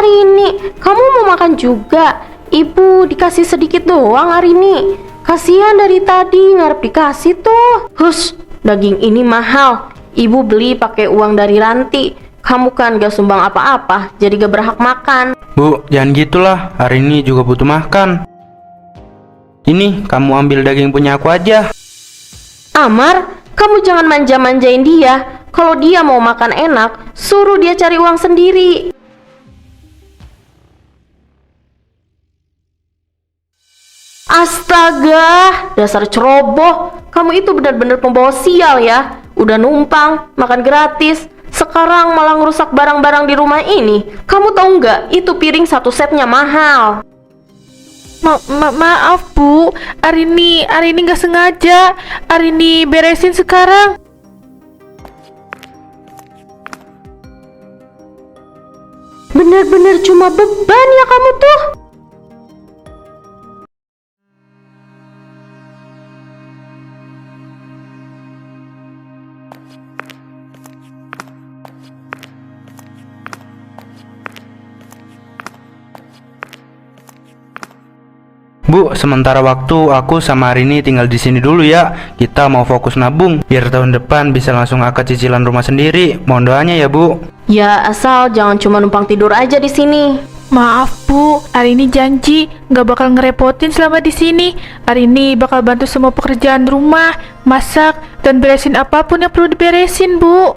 Arini, kamu mau makan juga? Ibu dikasih sedikit doang Arini. Kasihan dari tadi ngarep dikasih tuh. Hush, daging ini mahal. Ibu beli pakai uang dari Ranti. Kamu kan gak sumbang apa-apa, jadi gak berhak makan. Bu, jangan gitulah. Hari ini juga butuh makan. Ini, kamu ambil daging punya aku aja. Amar, kamu jangan manja-manjain dia. Kalau dia mau makan enak, suruh dia cari uang sendiri. Astaga, dasar ceroboh. Kamu itu benar-benar pembawa sial ya. Udah numpang, makan gratis, sekarang malah ngerusak barang-barang di rumah ini. Kamu tahu nggak, itu piring satu setnya mahal. Maaf Bu, Arini nggak sengaja. Arini beresin sekarang. Bener-bener cuma beban ya kamu tuh. Bu, sementara waktu aku sama Arini tinggal di sini dulu ya. Kita mau fokus nabung biar tahun depan bisa langsung akad cicilan rumah sendiri. Mohon doanya ya, Bu. Ya asal jangan cuma numpang tidur aja di sini. Maaf Bu, Arini janji nggak bakal ngerepotin selama di sini. Arini bakal bantu semua pekerjaan rumah, masak, dan beresin apapun yang perlu diberesin Bu.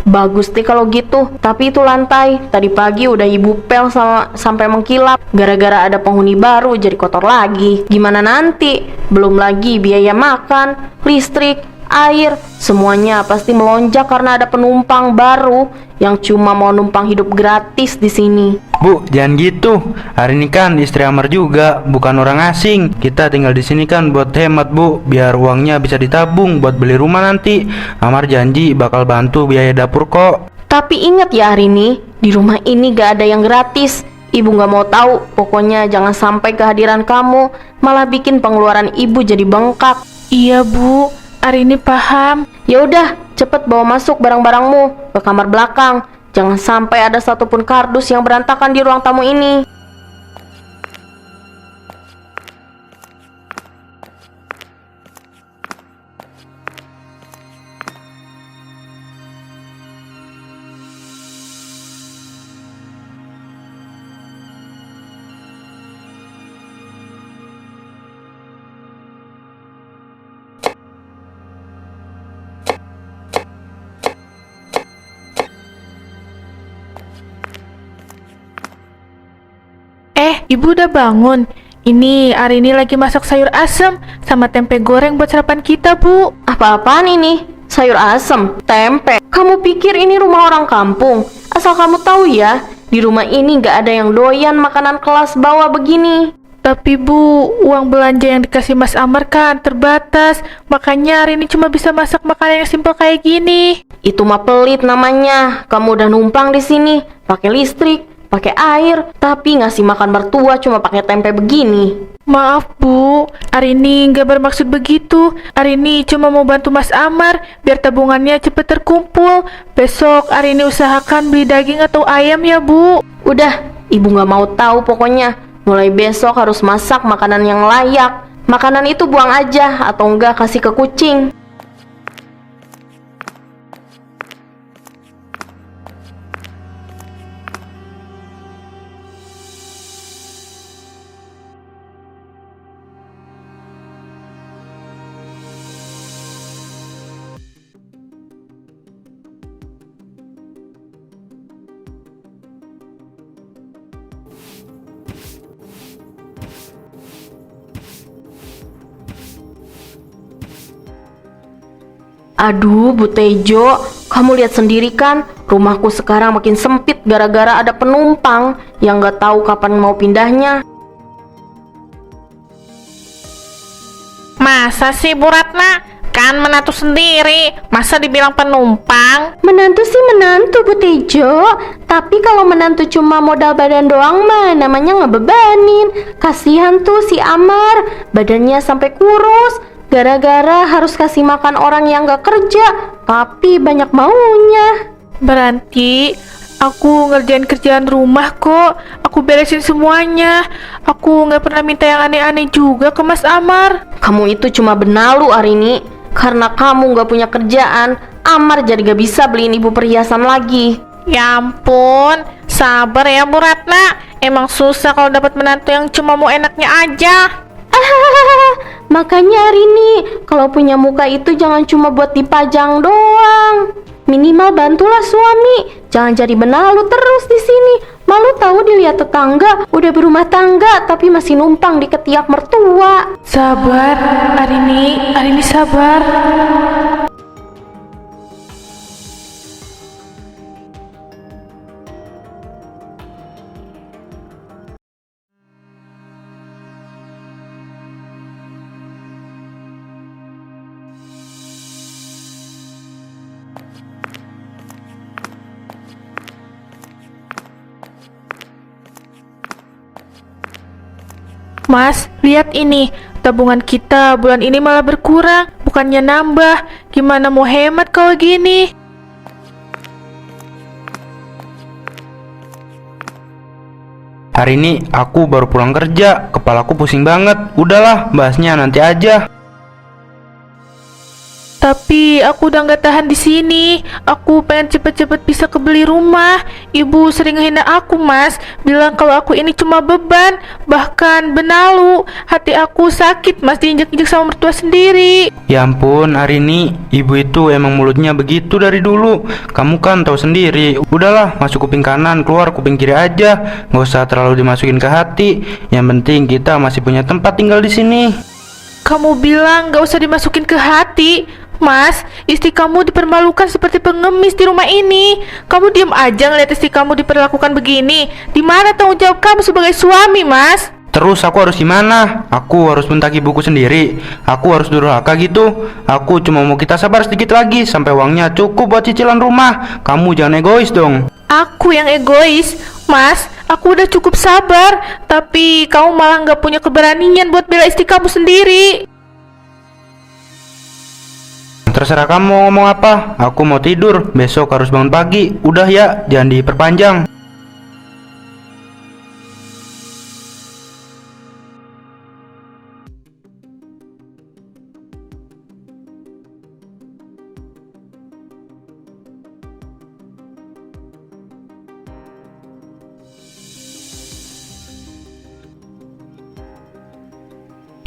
Bagus deh kalau gitu. Tapi itu lantai tadi pagi udah ibu pel sampai mengkilap. Gara-gara ada penghuni baru jadi kotor lagi. Gimana nanti? Belum lagi biaya makan, listrik, air, semuanya pasti melonjak karena ada penumpang baru yang cuma mau numpang hidup gratis di sini. Bu, jangan gitu. Arini kan istri Amar juga, bukan orang asing. Kita tinggal di sini kan buat hemat, Bu, biar uangnya bisa ditabung buat beli rumah nanti. Amar janji bakal bantu biaya dapur kok. Tapi ingat ya Arini, di rumah ini gak ada yang gratis. Ibu gak mau tahu. Pokoknya jangan sampai kehadiran kamu malah bikin pengeluaran ibu jadi bengkak. Iya Bu, Arini paham. Ya udah, cepet bawa masuk barang-barangmu ke kamar belakang. Jangan sampai ada satupun kardus yang berantakan di ruang tamu ini. Ibu udah bangun. Ini Arini lagi masak sayur asem sama tempe goreng buat sarapan kita Bu. Apa-apaan ini? Sayur asem, tempe. Kamu pikir ini rumah orang kampung? Asal kamu tahu ya, di rumah ini gak ada yang doyan makanan kelas bawah begini. Tapi Bu, uang belanja yang dikasih Mas Amar kan terbatas. Makanya Arini cuma bisa masak makanan yang simpel kayak gini. Itu mah pelit namanya. Kamu udah numpang di sini, pakai listrik, pakai air, tapi ngasih makan mertua cuma pakai tempe begini. Maaf Bu, Arini nggak bermaksud begitu. Arini cuma mau bantu Mas Amar biar tabungannya cepet terkumpul. Besok Arini usahakan beli daging atau ayam ya Bu. Udah, ibu nggak mau tahu pokoknya. Mulai besok harus masak makanan yang layak. Makanan itu buang aja atau enggak kasih ke kucing. Aduh, Bu Tejo, kamu lihat sendiri kan, rumahku sekarang makin sempit gara-gara ada penumpang yang gak tahu kapan mau pindahnya. Masa sih Bu Ratna? Kan menantu sendiri, masa dibilang penumpang? Menantu sih menantu, Bu Tejo. Tapi kalau menantu cuma modal badan doang mah namanya ngebebanin. Kasihan tuh si Amar, badannya sampai kurus gara-gara harus kasih makan orang yang gak kerja tapi banyak maunya. Berarti Aku ngerjain kerjaan rumah kok. Aku beresin semuanya. Aku nggak pernah minta yang aneh-aneh juga ke Mas Amar. Kamu itu cuma benalu Arini. Karena kamu gak punya kerjaan, Amar jadi gak bisa beliin ibu perhiasan lagi. Ya ampun, sabar ya Bu Ratna. Emang susah kalau dapat menantu yang cuma mau enaknya aja. Makanya Arini, kalau punya muka itu jangan cuma buat dipajang doang. Minimal bantulah suami. Jangan jadi benalu terus di sini. Malu tahu dilihat tetangga udah berumah tangga tapi masih numpang di ketiak mertua. Sabar, Arini sabar. Mas, lihat ini. Tabungan kita bulan ini malah berkurang, bukannya nambah. Gimana mau hemat kalau gini? Hari ini aku baru pulang kerja, kepalaku pusing banget. Udahlah, bahasnya nanti aja. Tapi aku udah nggak tahan di sini. Aku pengen cepet-cepet bisa kebeli rumah. Ibu sering ngehina aku, Mas. Bilang kalau aku ini cuma beban, bahkan benalu. Hati aku sakit, Mas, diinjak-injak sama mertua sendiri. Ya ampun, Arini, ibu itu emang mulutnya begitu dari dulu. Kamu kan tahu sendiri. Udahlah, masuk kuping kanan, keluar kuping kiri aja. Nggak usah terlalu dimasukin ke hati. Yang penting kita masih punya tempat tinggal di sini. Kamu bilang nggak usah dimasukin ke hati. Mas, istri kamu dipermalukan seperti pengemis di rumah ini. Kamu diam aja ngeliat istri kamu diperlakukan begini. Di mana tanggung jawab kamu sebagai suami, Mas? Terus aku harus gimana? Aku harus mentaki buku sendiri. Aku harus durhaka gitu. Aku cuma mau kita sabar sedikit lagi sampai uangnya cukup buat cicilan rumah. Kamu jangan egois dong. Aku yang egois, Mas. Aku udah cukup sabar, tapi kamu malah nggak punya keberanian buat bela istri kamu sendiri. Terserah kamu ngomong apa. Aku mau tidur. Besok harus bangun pagi. Udah ya, jangan diperpanjang.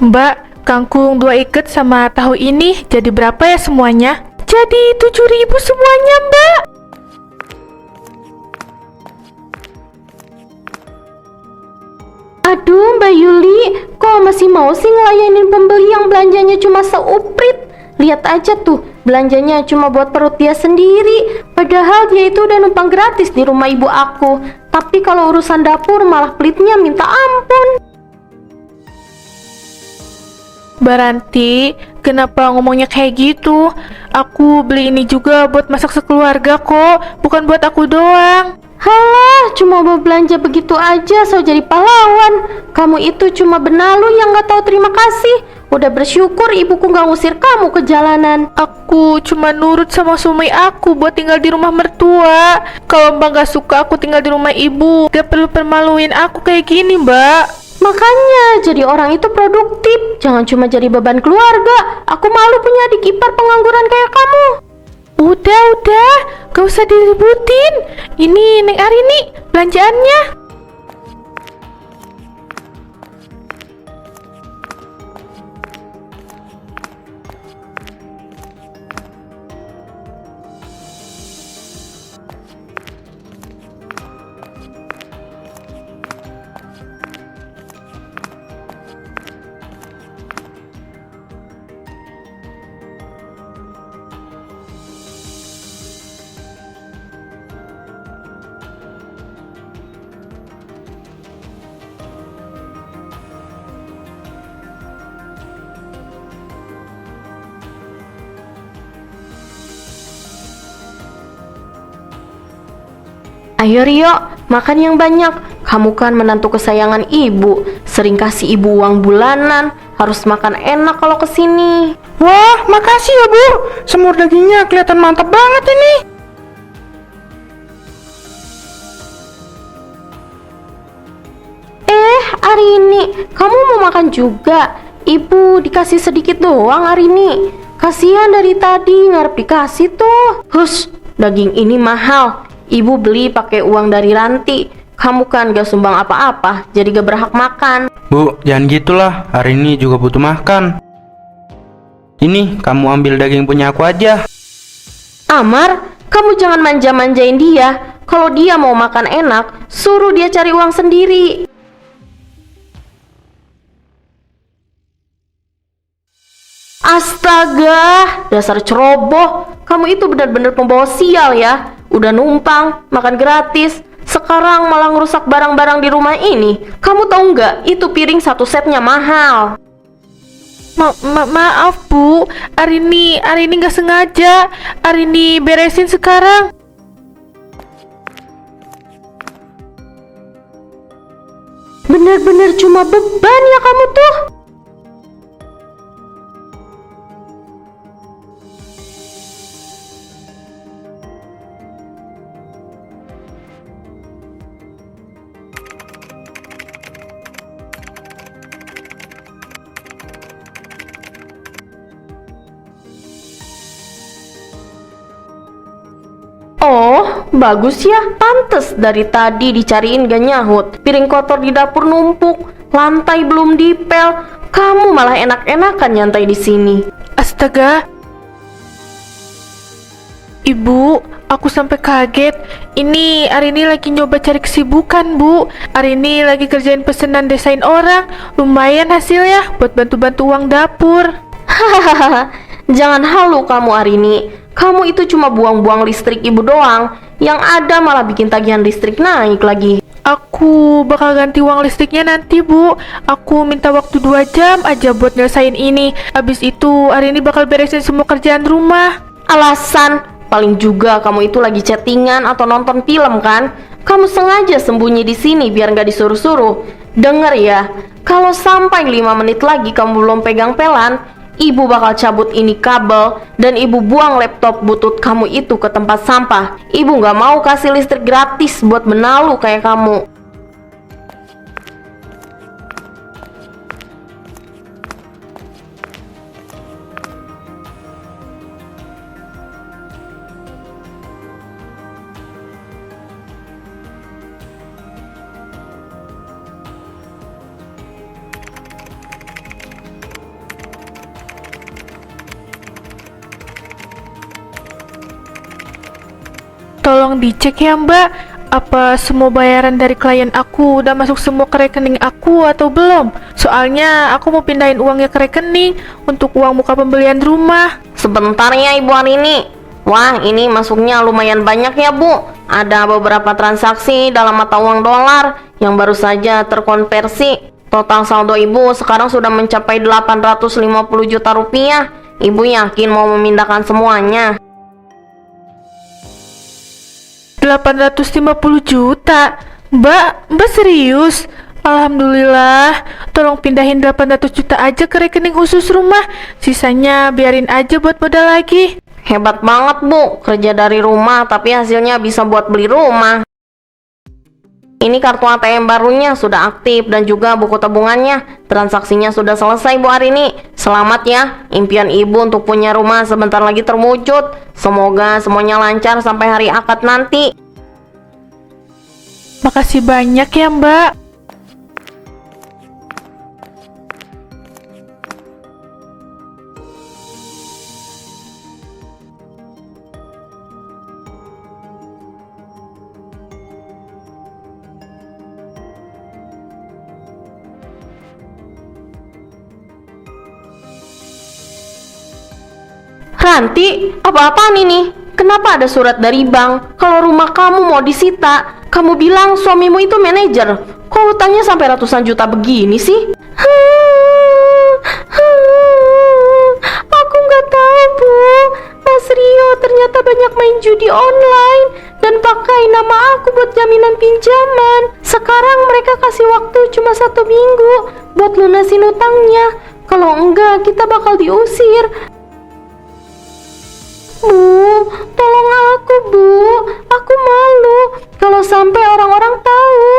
Mbak, kangkung 2 ikat sama tahu ini jadi berapa ya semuanya? Jadi 7.000 semuanya, Mbak. Aduh Mbak Yuli, kok masih mau sih ngelayanin pembeli yang belanjanya cuma seuprit? Lihat aja tuh, belanjanya cuma buat perut dia sendiri. Padahal dia itu udah numpang gratis di rumah ibu aku. Tapi kalau urusan dapur malah pelitnya minta ampun. Baranti, kenapa ngomongnya kayak gitu? Aku beli ini juga buat masak sekeluarga kok, bukan buat aku doang. Halah, cuma mau belanja begitu aja so jadi pahlawan. Kamu itu cuma benalu yang gak tahu terima kasih. Udah bersyukur ibuku gak ngusir kamu ke jalanan. Aku cuma nurut sama suami aku buat tinggal di rumah mertua. Kalau Mbak gak suka aku tinggal di rumah ibu, gak perlu permaluin aku kayak gini, Mbak. Makanya jadi orang itu produktif, jangan cuma jadi beban keluarga. Aku malu punya adik ipar pengangguran kayak kamu. Udah, gak usah direbutin. Ini Neng Arini belanjaannya. Ayo Rio, makan yang banyak. Kamu kan menantu kesayangan ibu. Sering kasih ibu uang bulanan. Harus makan enak kalau kesini. Wah, makasih ya Bu. Semur dagingnya kelihatan mantap banget ini. Arini, kamu mau makan juga? Ibu dikasih sedikit doang Arini. Kasihan dari tadi ngarep dikasih tuh. Hus, daging ini mahal. Ibu beli pakai uang dari Ranti. Kamu kan gak sumbang apa-apa, jadi gak berhak makan. Bu, jangan gitulah. Hari ini juga butuh makan. Ini, kamu ambil daging punya aku aja. Amar, kamu jangan manja-manjain dia. Kalau dia mau makan enak, suruh dia cari uang sendiri. Astaga, dasar ceroboh. Kamu itu benar-benar pembawa sial ya. Udah numpang, makan gratis, sekarang malah ngerusak barang-barang di rumah ini. Kamu tahu nggak, itu piring satu setnya mahal. Maaf Bu, Arini nggak sengaja. Arini beresin sekarang. Bener-bener cuma beban ya kamu tuh. Oh, bagus ya. Pantes dari tadi dicariin gak nyahut. Piring kotor di dapur numpuk, lantai belum dipel. Kamu malah enak-enakan nyantai di sini. Astaga. Ibu, aku sampai kaget. Ini Arini lagi nyoba cari kesibukan, Bu. Arini lagi kerjain pesanan desain orang. Lumayan hasilnya buat bantu-bantu uang dapur. Hahaha, jangan halu kamu Arini. Kamu itu cuma buang-buang listrik ibu doang. Yang ada malah bikin tagihan listrik naik lagi. Aku bakal ganti uang listriknya nanti, Bu. Aku minta waktu 2 jam aja buat nyelesain ini. Abis itu Arini bakal beresin semua kerjaan rumah. Alasan, paling juga kamu itu lagi chattingan atau nonton film kan? Kamu sengaja sembunyi di sini biar nggak disuruh-suruh. Dengar ya, kalau sampai 5 menit lagi kamu belum pegang pelan, ibu bakal cabut ini kabel dan ibu buang laptop butut kamu itu ke tempat sampah. Ibu nggak mau kasih listrik gratis buat benalu kayak kamu. Tolong dicek ya Mbak, apa semua bayaran dari klien aku udah masuk semua ke rekening aku atau belum? Soalnya aku mau pindahin uangnya ke rekening untuk uang muka pembelian rumah. Sebentar ya Ibu Arini. Wah, ini masuknya lumayan banyak ya Bu. Ada beberapa transaksi dalam mata uang dolar yang baru saja terkonversi. Total saldo Ibu sekarang sudah mencapai 850 juta rupiah. Ibu yakin mau memindahkan semuanya? 850 juta? Mbak serius? Alhamdulillah, tolong pindahin 800 juta aja ke rekening khusus rumah. Sisanya biarin aja buat modal lagi. Hebat banget Bu, kerja dari rumah tapi hasilnya bisa buat beli rumah. Ini kartu ATM barunya sudah aktif dan juga buku tabungannya. Transaksinya sudah selesai Bu Arini. Selamat ya, impian Ibu untuk punya rumah sebentar lagi terwujud. Semoga semuanya lancar sampai hari akad nanti. Makasih banyak ya Mbak. Ranti, apa-apaan ini? Kenapa ada surat dari bank kalau rumah kamu mau disita? Kamu bilang suamimu itu manajer. Kok hutangnya sampai ratusan juta begini sih? Aku nggak tahu Bu. Mas Rio ternyata banyak main judi online dan pakai nama aku buat jaminan pinjaman. Sekarang mereka kasih waktu cuma 1 minggu buat lunasin hutangnya. Kalau enggak kita bakal diusir. Bu, tolong aku Bu. Aku malu kalau sampai orang-orang tahu.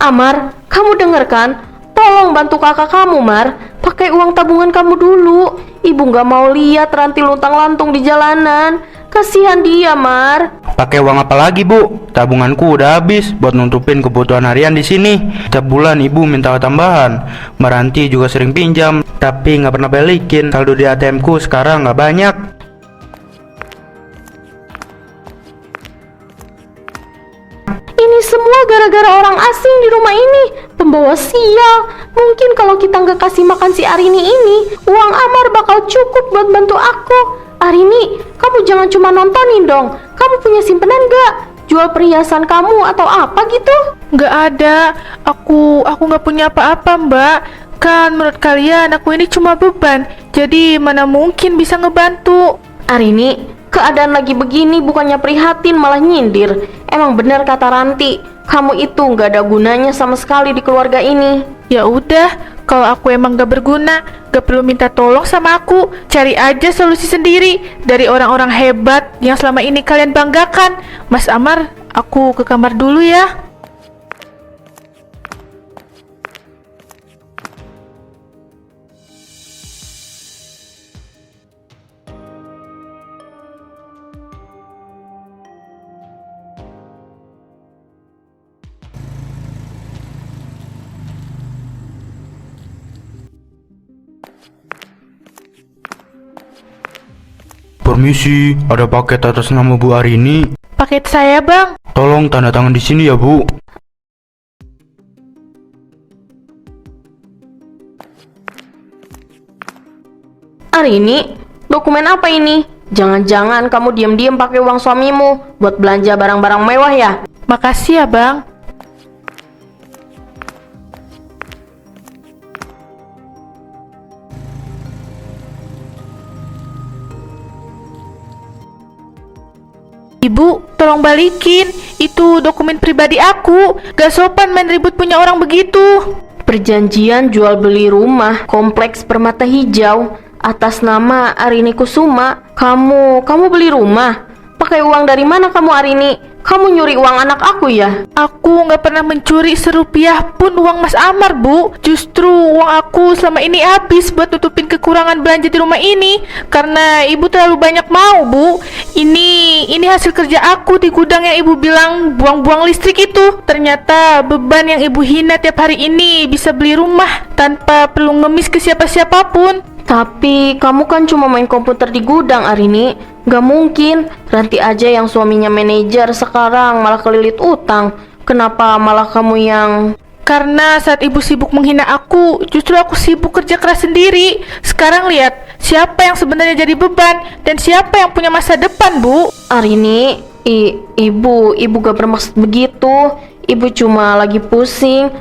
Amar, kamu denger kan? Tolong bantu kakak kamu, Mar. Pakai uang tabungan kamu dulu. Ibu nggak mau lihat Ranti luntang-lantung di jalanan. Kasihan dia, Mar. Pakai uang apa lagi, Bu? Tabunganku udah habis buat nutupin kebutuhan harian di sini. Setiap bulan ibu minta tambahan. Meranti juga sering pinjam, tapi nggak pernah balikin. Saldo di ATM-ku sekarang nggak banyak. Ini semua gara-gara orang asing di rumah ini. Pembawa sial. Mungkin kalau kita nggak kasih makan si Arini ini, uang Amar bakal cukup buat bantu aku. Arini, kamu jangan cuma nontonin dong. Kamu punya simpenan nggak? Jual perhiasan kamu atau apa gitu? Nggak ada. Aku nggak punya apa-apa, Mbak. Kan menurut kalian aku ini cuma beban. Jadi mana mungkin bisa ngebantu. Arini, keadaan lagi begini bukannya prihatin malah nyindir. Emang benar kata Ranti, kamu itu nggak ada gunanya sama sekali di keluarga ini. Ya udah, kalau aku emang gak berguna, gak perlu minta tolong sama aku. Cari aja solusi sendiri dari orang-orang hebat yang selama ini kalian banggakan. Mas Amar, aku ke kamar dulu ya. Permisi, ada paket atas nama Bu Arini. Paket saya, Bang. Tolong tanda tangan di sini ya, Bu. Arini, dokumen apa ini? Jangan-jangan kamu diam-diam pakai uang suamimu buat belanja barang-barang mewah ya? Makasih ya, Bang. Ibu, tolong balikin. Itu dokumen pribadi aku. Gak sopan main ribut punya orang begitu. Perjanjian jual beli rumah kompleks Permata Hijau atas nama Arini Kusuma. Kamu beli rumah? Pakai uang dari mana kamu, Arini? Kamu nyuri uang anak aku ya? Aku nggak pernah mencuri serupiah pun uang Mas Amar, Bu. Justru uang aku selama ini habis buat tutupin kekurangan belanja di rumah ini. Karena ibu terlalu banyak mau, Bu. Ini hasil kerja aku di gudang yang ibu bilang buang-buang listrik itu. Ternyata beban yang ibu hina tiap hari ini bisa beli rumah tanpa perlu ngemis ke siapa-siapapun. Tapi kamu kan cuma main komputer di gudang, Arini. Gak mungkin. Ranti aja yang suaminya manajer sekarang malah kelilit utang. Kenapa malah kamu yang... Karena saat ibu sibuk menghina aku, justru aku sibuk kerja keras sendiri. Sekarang lihat, siapa yang sebenarnya jadi beban dan siapa yang punya masa depan, Bu? Arini, ibu gak bermaksud begitu. Ibu cuma lagi pusing.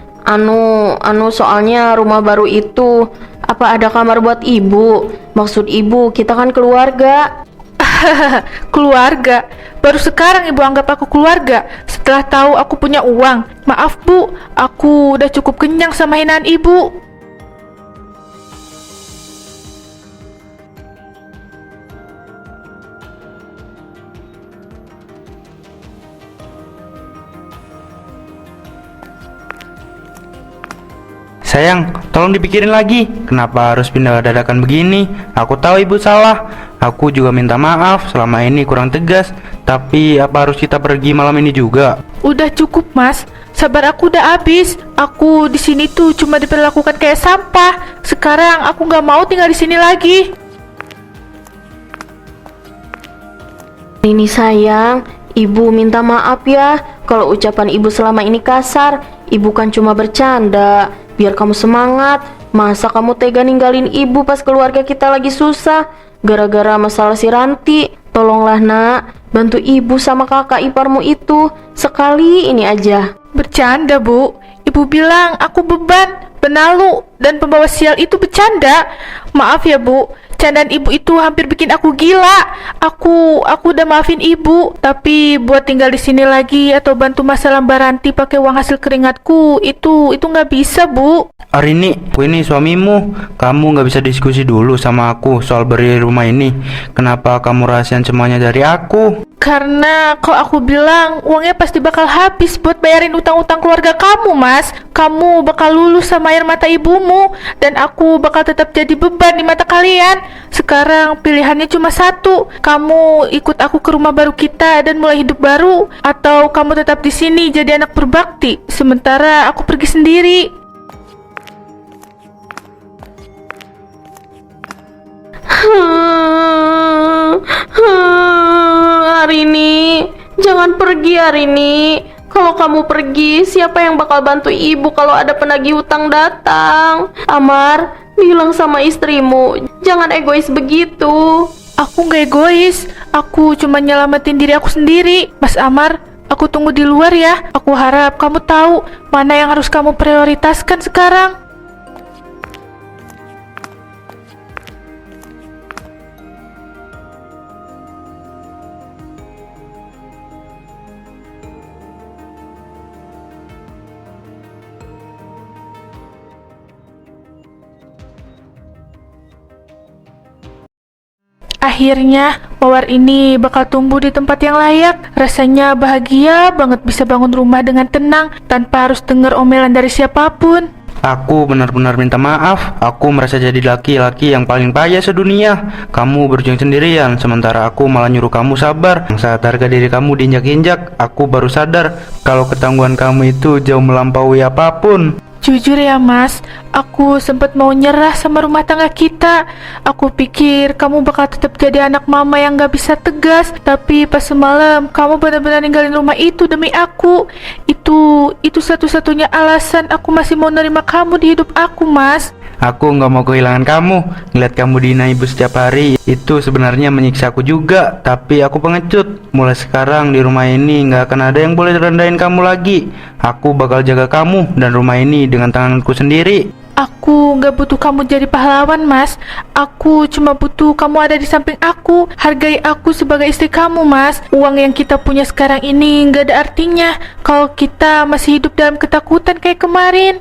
Soalnya rumah baru itu, apa ada kamar buat ibu? Maksud ibu, kita kan keluarga. Keluarga? Baru sekarang ibu anggap aku keluarga setelah tahu aku punya uang. Maaf, Bu, aku udah cukup kenyang sama hinaan ibu. Sayang, tolong dipikirin lagi. Kenapa harus pindah dadakan begini? Aku tahu ibu salah. Aku juga minta maaf selama ini kurang tegas. Tapi apa harus kita pergi malam ini juga? Udah cukup, Mas. Sabar aku udah habis. Aku di sini tuh cuma diperlakukan kayak sampah. Sekarang aku nggak mau tinggal di sini lagi. Ini sayang, ibu minta maaf ya kalau ucapan ibu selama ini kasar. Ibu kan cuma bercanda, biar kamu semangat. Masa kamu tega ninggalin ibu pas keluarga kita lagi susah gara-gara masalah si Ranti? Tolonglah nak, bantu ibu sama kakak iparmu itu sekali ini aja. Bercanda, Bu. Ibu bilang aku beban, penalu, dan pembawa sial itu bercanda. Maaf ya Bu, candaan ibu itu hampir bikin aku gila. Aku udah maafin ibu, tapi buat tinggal di sini lagi atau bantu masalah Mbak Ranti pakai uang hasil keringatku itu nggak bisa Bu. Arini, aku ini suamimu. Kamu nggak bisa diskusi dulu sama aku soal beri rumah ini. Kenapa kamu rahasian semuanya dari aku? Karena kalau aku bilang uangnya pasti bakal habis buat bayarin utang-utang keluarga kamu, Mas. Kamu bakal lulus sama air mata ibumu, dan aku bakal tetap jadi beban di mata kalian. Sekarang pilihannya cuma satu. Kamu ikut aku ke rumah baru kita dan mulai hidup baru, atau kamu tetap di sini jadi anak berbakti, sementara aku pergi sendiri. Arini, jangan pergi Arini. Kalau kamu pergi, siapa yang bakal bantu ibu kalau ada penagih hutang datang? Amar, bilang sama istrimu, jangan egois begitu. Aku nggak egois, aku cuma nyelamatin diri aku sendiri. Mas Amar, aku tunggu di luar ya. Aku harap kamu tahu mana yang harus kamu prioritaskan sekarang. Akhirnya, Mawar ini bakal tumbuh di tempat yang layak. Rasanya bahagia banget bisa bangun rumah dengan tenang tanpa harus dengar omelan dari siapapun. Aku benar-benar minta maaf. Aku merasa jadi laki-laki yang paling payah sedunia. Kamu berjuang sendirian, sementara aku malah nyuruh kamu sabar. Saat harga diri kamu diinjak-injak, aku baru sadar kalau ketangguhan kamu itu jauh melampaui apapun. Jujur ya Mas, aku sempat mau nyerah sama rumah tangga kita. Aku pikir kamu bakal tetap jadi anak mama yang gak bisa tegas. Tapi pas semalam, kamu benar-benar ninggalin rumah itu demi aku. Itu satu-satunya alasan aku masih mau nerima kamu di hidup aku, Mas. Aku nggak mau kehilangan kamu. Ngeliat kamu dihina ibu setiap hari itu sebenarnya menyiksa aku juga. Tapi aku pengecut. Mulai sekarang di rumah ini nggak akan ada yang boleh rendahin kamu lagi. Aku bakal jaga kamu dan rumah ini dengan tanganku sendiri. Aku gak butuh kamu jadi pahlawan, Mas. Aku cuma butuh kamu ada di samping aku. Hargai aku sebagai istri kamu, Mas. Uang yang kita punya sekarang ini gak ada artinya kalau kita masih hidup dalam ketakutan kayak kemarin.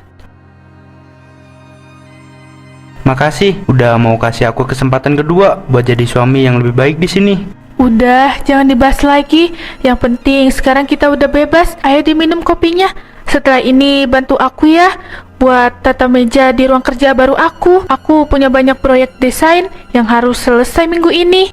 Makasih udah mau kasih aku kesempatan kedua buat jadi suami yang lebih baik di sini. Udah, jangan dibahas lagi. Yang penting sekarang kita udah bebas. Ayo diminum kopinya. Setelah ini bantu aku ya buat tata meja di ruang kerja baru aku. Aku punya banyak proyek desain yang harus selesai minggu ini.